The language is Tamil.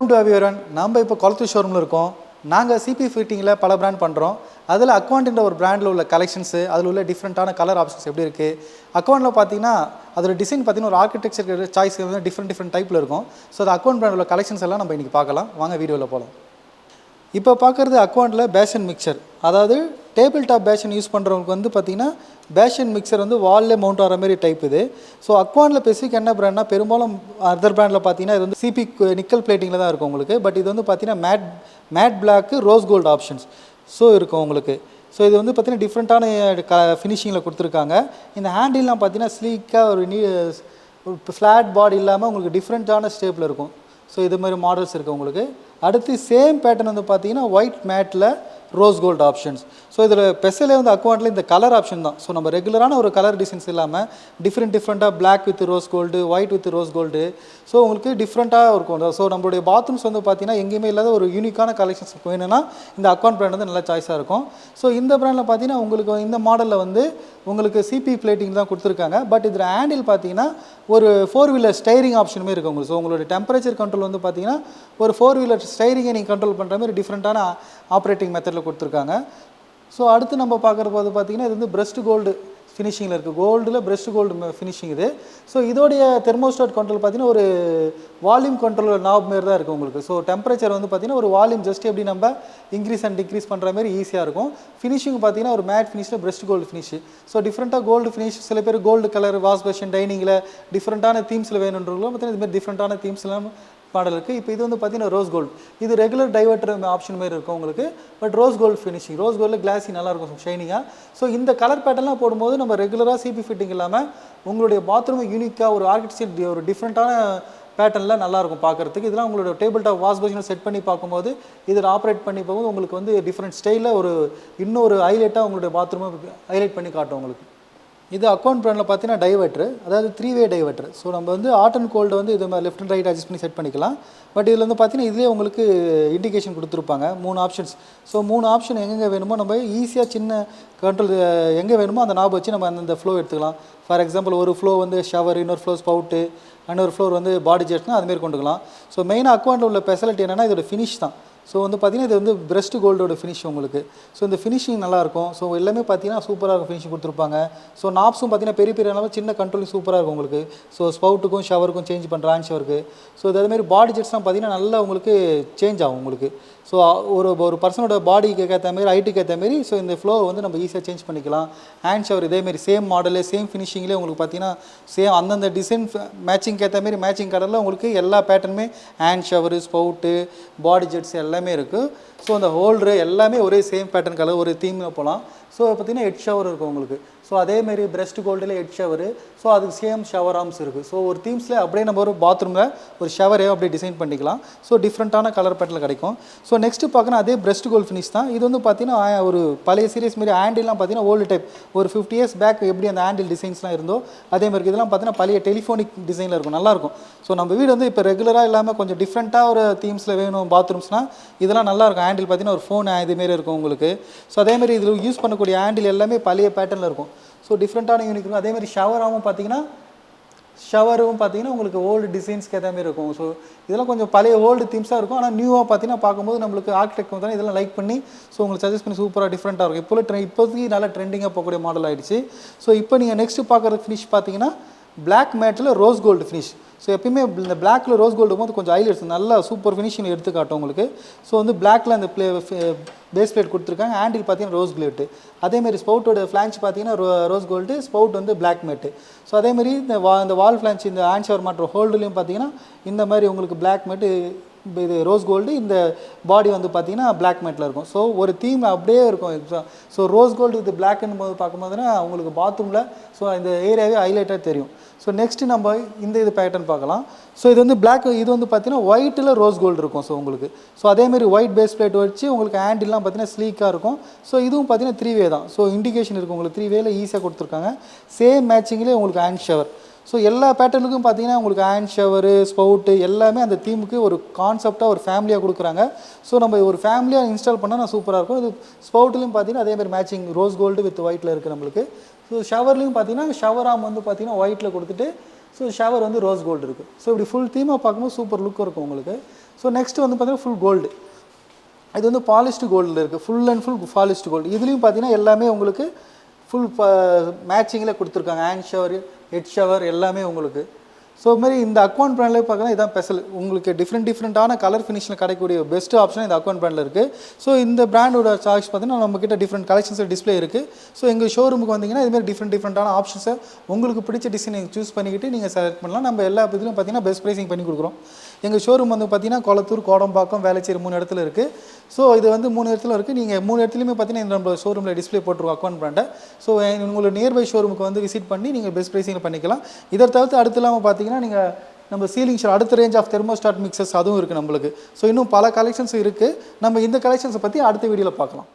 To everyone. நம்ம இப்போ கொளத்தூர் ஷோரூமில் இருக்கோம். நாங்கள் சிபி ஃபிட்டிங்கில் பல பிராண்ட் பண்ணுறோம். அதில் அக்வாண்ட்ன்ற ஒரு பிராண்டில் உள்ள கலெக்ஷன்ஸு, அதில் உள்ள டிஃப்ரெண்ட்டான கலர் ஆப்ஷன்ஸ் எப்படி இருக்குது. அக்வாண்டில் பார்த்தீங்கன்னா அதோட டிசைன் பார்த்தீங்கன்னா ஒரு ஆர்கிடெக்சர் சாய்ஸ் வந்து டிஃப்ரெண்ட் டைப்பில் இருக்கும். ஸோ அது அக்வாண்ட் பிராண்டில் உள்ள கலெக்ஷன்ஸ் எல்லாம் நம்ம இன்றைக்கி பார்க்கலாம். வாங்க வீடியோவில் போகலாம். இப்போ பார்க்குறது அக்வாண்டில் பேஷன் மிக்சர், அதாவது டேபிள் டாப் பேஷன் யூஸ் பண்ணுறவங்களுக்கு வந்து பார்த்திங்கன்னா பேஷன் மிக்சர் வந்து வால்லே மவுண்ட் ஆகிற மாதிரி டைப் இது. ஸோ அக்வாண்டில் ஸ்பெசிஃபிக் என்ன பிராண்ட்னா, பெரும்பாலும் அதர் பிராண்டில் பார்த்தீங்கன்னா இது வந்து சிபி நிக்கல் பிளேட்டிங்கில் தான் இருக்கும் உங்களுக்கு. பட் இது வந்து பார்த்தீங்கன்னா mat black rose gold options so இருக்கும் உங்களுக்கு. ஸோ இது வந்து பார்த்திங்கன்னா டிஃப்ரெண்ட்டான ஃபினிஷிங்கில் கொடுத்துருக்காங்க. இந்த ஹேண்டில்லாம் பார்த்தீங்கன்னா ஸ்லீக்காக ஒரு ஃப்ளாட் பாடி இல்லாமல் உங்களுக்கு டிஃப்ரெண்ட்டான ஸ்டேப்பில் இருக்கும். ஸோ இது மாதிரி மாடல்ஸ் இருக்குது உங்களுக்கு. அடுத்து சேம் பேட்டர்ன் வந்து பார்த்தீங்கன்னா ஒயிட் மேட்டில் ரோஸ் கோல்டு ஆப்ஷன்ஸ். ஸோ இதில் ஸ்பெஷலே வந்து அக்வாண்டில் இந்த கலர் ஆப்ஷன் தான். ஸோ நம்ம ரெகுலரான ஒரு கலர் டிசைன்ஸ் இல்லாமல் டிஃப்ரெண்ட்டாக black with rose gold, white with rose gold, so உங்களுக்கு டிஃப்ரெண்ட்டாக இருக்கும். ஸோ நம்மளுடைய பாத்ரூம்ஸ் வந்து பார்த்தீங்கன்னா எங்கேயுமே இல்லாத ஒரு யூனிக்கான கலெக்ஷன்ஸ் வேணும்னா இந்த அக்வாண்ட் பிராண்ட் வந்து நல்ல சாய்ஸாக இருக்கும். ஸோ இந்த பிராண்டில் பார்த்தீங்கன்னா உங்களுக்கு இந்த மாடலில் வந்து உங்களுக்கு சிபி பிளேட்டிங் தான் கொடுத்துருக்காங்க. பட் இதில் ஹேண்டில் பார்த்தீங்கன்னா ஒரு 4 வீலர் ஸ்டைரிங் ஆப்ஷனுமே இருக்குது உங்களுக்கு. ஸோ உங்களுடைய டெம்பரேச்சர் கண்ட்ரோல் வந்து பார்த்தீங்கன்னா ஒரு 4 வீலர் ஸ்டைரிங்கை நீங்கள் கண்ட்ரோல் பண்ணுற மாதிரி டிஃப்ரெண்ட்டான ஆப்ரேட்டிங் மெத்தடில் கொடுத்துருக்காங்க. ஸோ அடுத்து நம்ம பார்க்குறது போது பார்த்தீங்கன்னா இது வந்து பிரஸ்ட் கோல்டு ஃபினிஷிங்கில் இருக்குது. கோல்டில் பிரஸ்ட் கோல்டு ஃபினிஷிங் இது. ஸோ இதோடைய தெர்மோஸ்டாட் கண்ட்ரோல் பார்த்தீங்கன்னா ஒரு வால்யூம் கண்ட்ரோல் நாப் மாரி தான் இருக்குது உங்களுக்கு. ஸோ டெம்பரேச்சர் வந்து பார்த்தீங்கன்னா ஒரு வால்யூம் ஜஸ்ட் எப்படி நம்ம இன்க்ரீஸ் அண்ட் டிக்ரீஸ் பண்ணுற மாதிரி ஈஸியாக இருக்கும். ஃபினிஷிங் பார்த்தீங்கன்னா ஒரு மேட் ஃபினிஷில் பிரஸ்ட் கோல்டு ஃபினிஷ். ஸோ டிஃப்ரெண்ட்டாக கோல்டு ஃபினிஷ், சில பேர் கோல்டு கலர் வாஷ் பேஷன் டைனிங்கில் டிஃப்ரெண்ட்டான தீம்ஸில் வேணுன்றவங்களும் பார்த்தீங்கன்னா இதுமாதிரி டிஃப்ரெண்ட்டான தீம்ஸ்லாம் மாடல் இருக்குது. இப்போ இது வந்து பார்த்தீங்கன்னா ரோஸ் கோல்டு, இது ரெகுலர் டைவர்ட்டர் ஆப்ஷன் மாதிரி இருக்கும் உங்களுக்கு. But rose gold finishing, rose கோல்டில் கிளாஸி நல்லாயிருக்கும் ஷைனிங்காக. ஸோ இந்த கலர் பேட்டர்லாம் போடும்போது நம்ம ரெகுலராக சிபி ஃபிட்டிங் இல்லாமல் உங்களுடைய பாத்ரூம் யூனிக்காக ஒரு ஆர்கிடெக்சர் ஒரு டிஃப்ரெண்ட்டான பேட்டர்னில் நல்லாயிருக்கும் பார்க்குறதுக்கு. இதெல்லாம் உங்களோட டேபிள் டாப் வாஷ் பேஷனை செட் பண்ணி பார்க்கும்போது இதில் ஆப்ரேட் பண்ணி போகும்போது உங்களுக்கு வந்து டிஃப்ரெண்ட் ஸ்டைலில் ஒரு இன்னும் ஒரு ஹைலைட்டாக உங்களுடைய பாத்ரூமை ஹைலைட் பண்ணி காட்டும் உங்களுக்கு. இது அக்வாண்ட் பிராண்டில் பார்த்தீங்கன்னா டைவர்ட்ரு, அதாவது 3-வே டைவர்ட்ரு. ஸோ நம்ம வந்து ஹாட் அண்ட் கோல்டு வந்து இது மாதிரி லெஃப்ட் அண்ட் ரைட் அட்ஜஸ்ட் பண்ணி செட் பண்ணிக்கலாம். பட் இதில் வந்து பார்த்தீங்கன்னா இதிலே உங்களுக்கு இண்டிகேஷன் கொடுத்துருப்பாங்க 3 ஆப்ஷன்ஸ். ஸோ 3 ஆப்ஷன் எங்கெங்கே வேணுமோ நம்ம ஈஸியாக சின்ன கண்ட்ரோல் எங்கே வேணுமோ அந்த நாப் வச்சு நம்ம அந்த ஃப்ளோ எடுத்துக்கலாம். ஃபார் எக்ஸாம்பிள் ஒரு ஃப்ளோ வந்து ஷவர், இன்னொரு ஃப்ளோ ஸ்பவுட்டு, இன்னொரு ஃப்ளோர் வந்து பாடி ஜெட்னா அதுமாரி கொண்டுக்கலாம். ஸோ மெயினாக அக்வாண்டில் உள்ள ஸ்பெஷாலிட்டி என்னென்னா இதோட ஃபினிஷ் தான். ஸோ வந்து பார்த்திங்கன்னா இது வந்து பிரஸ்ட் கோல்டோட ஃபினிஷ் உங்களுக்கு. ஸோ இந்த ஃபினிஷிங் நல்லாயிருக்கும். ஸோ எல்லாமே பார்த்தீங்கன்னா சூப்பராக இருக்கும், ஃபினிஷிங் கொடுத்துருப்பாங்க. ஸோ நாப்ஸும் பார்த்தீங்கன்னா பெரிய அளவு சின்ன கண்ட்ரோலிங் சூப்பராக இருக்கும் உங்களுக்கு. ஸோ ஸ்பவுட்டுக்கும் ஷவருக்கும் சேஞ்ச் பண்ணுற ஹேண்ட் ஷவருக்கு. ஸோ அதேமாதிரி பாடி ஜெட்ஸ்லாம் பார்த்தீங்கன்னா நல்லா உங்களுக்கு சேஞ்ச் ஆகும் உங்களுக்கு. ஸோ ஒரு பர்சனோட பாடிக்கு ஏற்ற மாதிரி, ஹைட்டுக்கு ஏற்ற மாதிரி ஸோ இந்த ஃப்ளோ வந்து நம்ம ஈஸியாக சேஞ்ச் பண்ணிக்கலாம். ஹேண்ட் ஷவர் இதேமாரி சேம் மாடலு சேம் ஃபினிஷிங்லேயே உங்களுக்கு பார்த்தீங்கன்னா சேம் அந்தந்த டிசைன் மேட்சிங்க்கு ஏற்ற மாதிரி மேட்சிங் கலரில் உங்களுக்கு எல்லா பேட்டர்னுமே ஹேண்ட் ஷவரு, ஸ்பவுட்டு, பாடி ஜெட்ஸ் எல்லாமே இருக்குது. ஸோ அந்த ஹோல்டரு எல்லாமே ஒரே சேம் பேட்டர்ன் கலர் ஒரு தீமில் போகலாம். ஸோ பார்த்திங்கன்னா ஹெட் ஷவர் இருக்கும் உங்களுக்கு. ஸோ அதேமாரி பிரஸ்ட் கோல்டில் ஹெட் ஷவரு, ஸோ அதுக்கு சேம் ஷவர் ஆர்ம்ஸ் இருக்குது. ஸோ ஒரு தீம்ஸில் அப்படியே நம்ம ஒரு பாத்ரூமில் ஒரு ஷவரே அப்படியே டிசைன் பண்ணிக்கலாம். ஸோ டிஃப்ரெண்ட்டான கலர் பேட்டர்னில் கிடைக்கும். ஸோ நெக்ஸ்ட்டு பார்க்கணும் அதே பிரஸ்ட் கோல்டு ஃபினிஷ் தான். இது வந்து பார்த்திங்கன்னா ஒரு பழைய சீரியஸ் மாரி ஹேண்டில்லாம் பார்த்தீங்கன்னா ஓல்டு டைப் ஒரு 50 இயர்ஸ் பேக் எப்படி அந்த ஹேண்டில் டிசைன்ஸ்லாம் இருந்தோ அதே மாதிரி இதெல்லாம் பார்த்தீங்கன்னா பழைய டெலிஃபோனிக் டிசைனில் இருக்கும், நல்லாயிருக்கும். ஸோ நம்ம வீடு வந்து இப்போ ரெகுலராக இல்லாமல் கொஞ்சம் டிஃப்ரெண்ட்டாக ஒரு தீம்ஸில் வேணும் பாத்ரூம்ஸ்னால் இதெல்லாம் நல்லாயிருக்கும். ஹேண்டில் பார்த்தீங்கன்னா ஒரு ஃபோன் இதுமாரி இருக்கும் உங்களுக்கு. ஸோ அதேமாதிரி இதில் யூஸ் பண்ணக்கூடிய ஹேண்டில் எல்லாமே பழைய பேட்டர்னில் இருக்கும். ஸோ டிஃப்ரெண்ட்டான யூனிக் இருக்கும். அதேமாதிரி ஷவராகவும் பார்த்தீங்கன்னா உங்களுக்கு ஓல்டு டிசைன்ஸ்க்கு ஏற்ற மாதிரி இருக்கும். ஸோ இதெல்லாம் கொஞ்சம் பழைய ஓல்டு தீம்ஸாக இருக்கும். ஆனால் நியூவாக பார்த்தீங்கன்னா பார்க்கும்போது நம்மளுக்கு ஆர்கிடெக்ட் வந்து இதெல்லாம் லைக் பண்ணி ஸோ உங்களுக்கு சஜஸ்ட் பண்ணி சூப்பராக டிஃப்ரெண்ட்டாக இருக்கும். இப்போதைக்கு நல்லா ட்ரெண்டிங்காக போகக்கூடிய மாடல் ஆகிடுச்சு. ஸோ இப்போ நீங்கள் நெக்ஸ்ட்டு பார்க்குற ஃபினிஷ் பார்த்தீங்கன்னா பிளாக் மேட்டில் ரோஸ் கோல்டு ஃபினிஷ். ஸோ எப்பயுமே இந்த பிளாக்கில் ரோஸ் கோல்டு போது கொஞ்சம் ஹைலைட்ஸ் நல்லா சூப்பர் ஃபினிஷிங் எடுத்து காட்டும் உங்களுக்கு. ஸோ வந்து பிளாக்கில் அந்த பேஸ் பிளேட் கொடுத்துருக்காங்க. ஹேண்டில் பார்த்தீங்கன்னா ரோஸ் கிளேட்டு. அதேமாதிரி ஸ்பவுட்டோட ஃப்ளான்ச் பார்த்தீங்கன்னா ரோஸ் கோல்டு, ஸ்பவுட் வந்து பிளாக் மேட்டு. ஸோ அதேமாதிரி இந்த வால் ஃப்ளான்ச் இந்த ஹேண்ட் ஷவர் மாட்டுற ஹோல்டுலையும் பார்த்தீங்கன்னா இந்த மாதிரி உங்களுக்கு பிளாக் மேட்டு, இது ரோஸ் கோல்டு, இந்த பாடி வந்து பார்த்தீங்கன்னா பிளாக் மேட்டில் இருக்கும். ஸோ ஒரு தீம் அப்படியே இருக்கும். ஸோ ரோஸ் கோல்டு இது பிளாக்னு போது பார்க்கும்போதுனா உங்களுக்கு பாத்ரூமில் ஸோ இந்த ஏரியாவே ஹைலைட்டாக தெரியும். ஸோ நெக்ஸ்ட்டு நம்ம இது பேட்டர்ன் பார்க்கலாம். ஸோ இது வந்து பிளாக், இது வந்து பார்த்தீங்கன்னா ஒயிட்டில் ரோஸ் கோல்டு இருக்கும். ஸோ உங்களுக்கு ஸோ அதேமாதிரி ஒயிட் பேஸ் பிளேட் வச்சு உங்களுக்கு ஹேண்டில்லாம் பார்த்தீங்கன்னா ஸ்லீக்காக இருக்கும். ஸோ இதுவும் பார்த்தீங்கன்னா 3-வே தான். ஸோ இண்டிகேஷன் இருக்குது உங்களுக்கு 3-வேல ஈஸியாக கொடுத்துருக்காங்க. சேம் மேட்சிங்லேயே உங்களுக்கு ஹேண்ட் ஷவர். ஸோ எல்லா பேட்டர்னுக்கும் பார்த்தீங்கன்னா உங்களுக்கு ஹேண்ட் ஷவரு, ஸ்பவுட்டு எல்லாமே அந்த தீமுக்கு ஒரு கான்செப்டாக ஒரு ஃபேமிலியாக கொடுக்குறாங்க. ஸோ நம்ம ஒரு ஃபேமிலியாக இன்ஸ்டால் பண்ணால் நான் சூப்பராக இருக்கும். இது ஸ்பவுட்லேயும் பார்த்தீங்கன்னா அதேமாதிரி மேட்சிங் ரோஸ் கோல்டு வித் ஒயிட்டில் இருக்குது நம்மளுக்கு. ஸோ ஷவர்லேயும் பார்த்தீங்கன்னா ஷவர் ஆம் வந்து பார்த்தீங்கன்னா ஒயிட்டில் கொடுத்துட்டு ஸோ ஷவர் வந்து ரோஸ் கோல்டு இருக்குது. ஸோ இப்படி ஃபுல் தீமாக பார்க்கும்போது சூப்பர் லுக் இருக்கும் உங்களுக்கு. ஸோ நெக்ஸ்ட் வந்து பார்த்தீங்கன்னா ஃபுல் கோல்டு. இது வந்து பாலிஸ்டு கோல்டில் இருக்குது, full and full polished gold. இதுலேயும் பார்த்தீங்கன்னா எல்லாமே உங்களுக்கு ஃபுல் மேட்சிங்கில் கொடுத்துருக்காங்க. ஹேண்ட் ஷவர், ஹெட் ஷவர் எல்லாமே உங்களுக்கு. ஸோ மாதிரி இந்த அக்வான் பிராண்டில் பார்க்கலாம் இதான் ஸ்பெஷல். உங்களுக்கு டிஃப்ரெண்ட்டான கலர் ஃபினிஷில் கிடைக்கக்கூடிய பெஸ்ட் ஆப்ஷன் இந்த அக்வான் பிராண்டில் இருக்குது. ஸோ இந்த பிராண்டோட சார்ஜ் பார்த்தீங்கன்னா நம்மக்கிட்ட டிஃப்ரெண்ட் கலெக்ஷன்ஸ் டிஸ்பிளே இருக்குது. ஸோ எங்கள் ஷோரூமுக்கு வந்தீங்கன்னா இதுமாதிரி டிஃப்ரெண்ட்டான ஆப்ஷன்ஸை உங்களுக்கு பிடிச்ச டிசைன் நீங்கள் சூஸ் பண்ணிக்கிட்டு நீங்கள் செலக்ட் பண்ணலாம். நம்ம எல்லா இதுலையும் பார்த்தீங்கன்னா பெஸ்ட் ப்ரைஸிங் பண்ணி கொடுக்குறோம். எங்கள் ஷோரூம் வந்து பார்த்தீங்கன்னா கொளத்தூர், கோடம்பாக்கம், வேளச்சேரி 3 இடத்துல இருக்குது. ஸோ இது வந்து 3 இடத்துல இருக்குது. நீங்கள் 3 இடத்துலையுமே பார்த்தீங்கன்னா இந்த நம்ம ஷோரூமில் டிஸ்பிளே போட்டுருவோம் அக்வான் பிராண்டை. ஸோ உங்களோட நியர்பை ஷோரூமுக்கு வந்து விசிட் பண்ணி நீங்கள் பெஸ்ட் ப்ரைஸிங்கில் பண்ணிக்கலாம். இதை தவிர்த்து அடுத்து இல்லாமல் பார்த்தீங்கன்னா நீங்கள் நம்ம சீலிங் ஷவர் அடுத்த ரேஞ்ச் ஆஃப் தெர்மோஸ்டாட் மிக்சர்ஸ் அதுவும் இருக்குது நம்மளுக்கு. ஸோ இன்னும் பல கலெக்ஷன்ஸ் இருக்குது. நம்ம இந்த கலெக்ஷன்ஸை பற்றி அடுத்த வீடியோவில் பார்க்கலாம்.